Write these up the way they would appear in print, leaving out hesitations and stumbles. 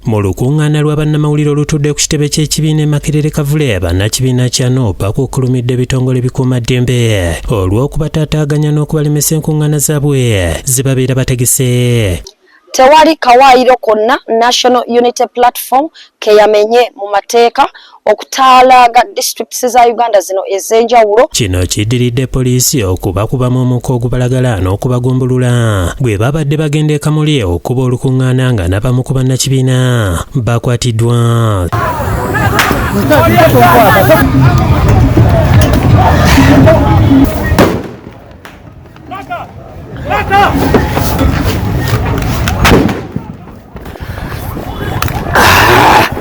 mu lukuŋŋaana lwa bannamawulire olutudde ku kitebe ky'ekibiina Makerere Kavule bannakibiina kya NUP bakukulumidde ebitongole bikuumaddembe olw'okubataataaganya n'okubalemesa enkuŋŋaana zaabwe zibabeera bategese. Tewali kawaayiro konna National Unity Platform ke yamenye mu mateeka okutaalaaga districts za Uganda zino ez'enjawulo. Kino kiddiridde poliisi okubakubamu omukka ogubalagala n'okubagumbulula bwe babadde bagenda e Kamuli okuba olukuŋŋaana nga n'abamu ku bannakibiina bakwatiddwa.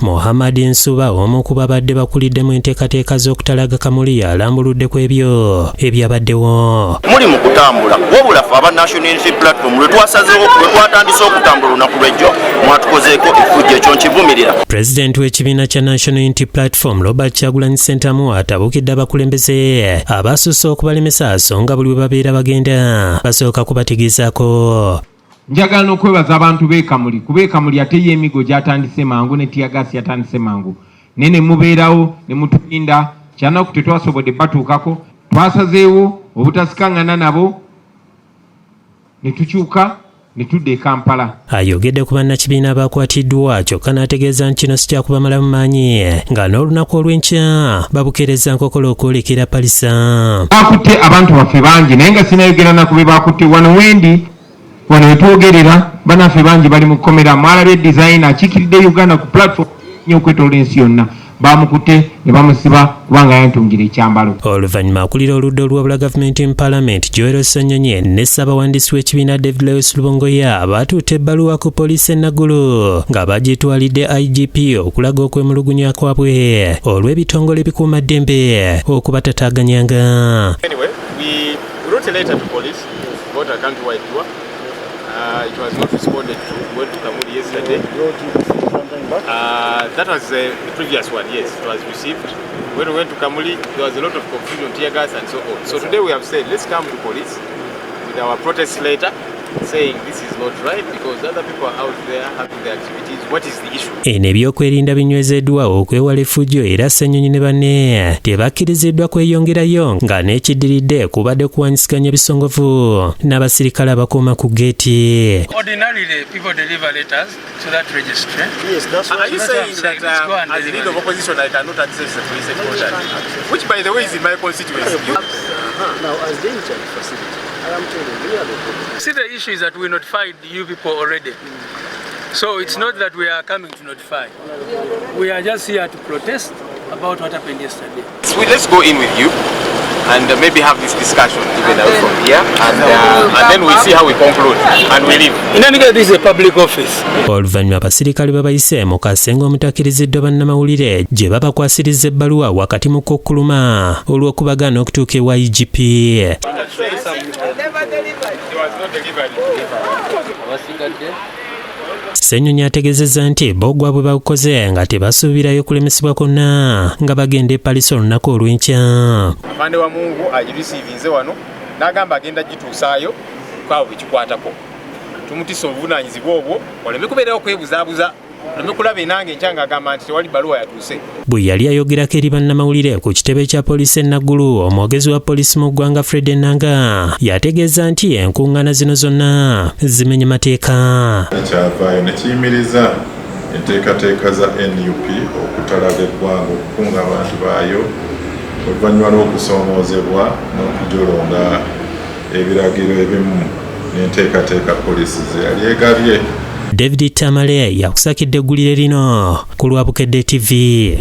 Muhammad Nsuba omu ku babadde bakuliddemu enteekateeka z'okutalaga Kamuli alambuludde ku ebyo ebyabaddewo. Muli mu kutambula wabula ffe aba National Unity Platform lwe twatandise okutambula olunaku lw'ejjo mwatukozeeko effujjo, ekyo nkivumirira. Pulezidenti w'ekibiina kya National Unity Platform Robert Kyagulanyi Ssentamu atabukidde abakulembeze abasusse okubalemesa so nga buli we babeera bagenda basooka kubategeezaako. Njagala okwebaza abantu b'ekamuli kuba ekamuli ate y'emigo gyatandise mangu ne tiyagasi yatandise mangu nene mubeerawo ne mutulinda kyanaku tetwasobodde batuukako twasazeewo obutasikangana nabo ne tukyuka ne tudda e Kampala. Ayogedde ku bannakibiina abakwatiddwa kyokka n'ategeeza nti kino si kyakubamala mu maanyi nga n'olunaku olw'enkya babukeereza nkokola okwolekera Palisa. Bakutte abantu baffe bangi naye nga sinayogera naku be bakutte wano wendi wano wetwogerera banaffe bangi bali mu kkomera. Mwalabye design akiikiridde Uganda ku platform y'okwetooloola ensi yonna bamukutte ne bamusiba kubanga yantungira ekyambalo. Oluvannyuma akulira oludda olwabula gavumenti mu Parliament Joel Ssenyonyi ne ssaabawandiisi w'ekibiina David Lewis Lubongoya batutte ebbaluwa ku poliisi e Nagulu nga bagitwalidde IGP okulaga okwemulugunya kwabwe olw'ebitongole bikuumaddembe okubataataaganyanga. Anyway, we wrote a letter to police about a countrywide tour. It was not responded to. We went to Kamuli yesterday. That was the previous one, yes, it was received. When we went to Kamuli, there was a lot of confusion, tear gas and so on. So today we have said, let's come to police with our protest letter saying this is not right because other people are out there having their activities. What is the issue? Eno ebyokwerinda binywezeddwa okwewala effujjo era Ssenyonyi ne banne tebakkiriziddwa kweyongerayo nga n'ekiddiridde kubadde kuwanyisiganya ebisongovu n'abasirikale abakuuma ku geeti. Ordinarily, people deliver letters to that registry. Yes, that's what. Are you saying that as a leader of opposition, I cannot access the police headquarters? Which, by the way, is in my constituency. Now, as the in-charge facility, I am telling you, we are the problem. See, the issue is that we notified you people already. So it's not that we are coming to notify. We are just here to protest about what happened yesterday. So let's go in with you and maybe have this discussion even out from here and then we see how we conclude and we leave. In any case, this is a public office. Oluvannyuma abasirikale babayise mu kasenga omutakiriziddwa bannamawulire gye babakwasiriza ebbaluwa wakati mu kukkuluma olw'okubagaana okutuuka ewa IGP. Ssenyonyi ategeezezza nti boggwa bwe bakoze nga tebasuubirayo kulemesebwa kwonna nga bagenda e Paris olunaku olw'enkya. Afande wa Mungu agirisiivinze wano n'agamba agenda gituusaayo kwabo bekikwatako. Tumutisa obuvunaanyizibwa obwo oleme kubeerawo kwebuzaabuza oleme kulaba enange enkya ng'agamba nti tewali baluwa yatuuse. Bwe yali ayogerako eri bannamawulire ku kitebe kya poliisi e Nagulu, omwogezi wa poliisi mu ggwanga Fred Enanga yategeeza nti enkuŋŋaana zino zonna zimenya mateeka. Ekyavaayo ne kiyimiriza enteekateeka za NUP okutalaga eggwanga okukunga abantu baayo oluvannyuma lw'okusoomoozebwa n'okujolonga ebiragiro ebimu n'enteekateeka poliisi ze yali egabye. David Tamale yakusakidde eggulire lino ku Lwabukedde TV.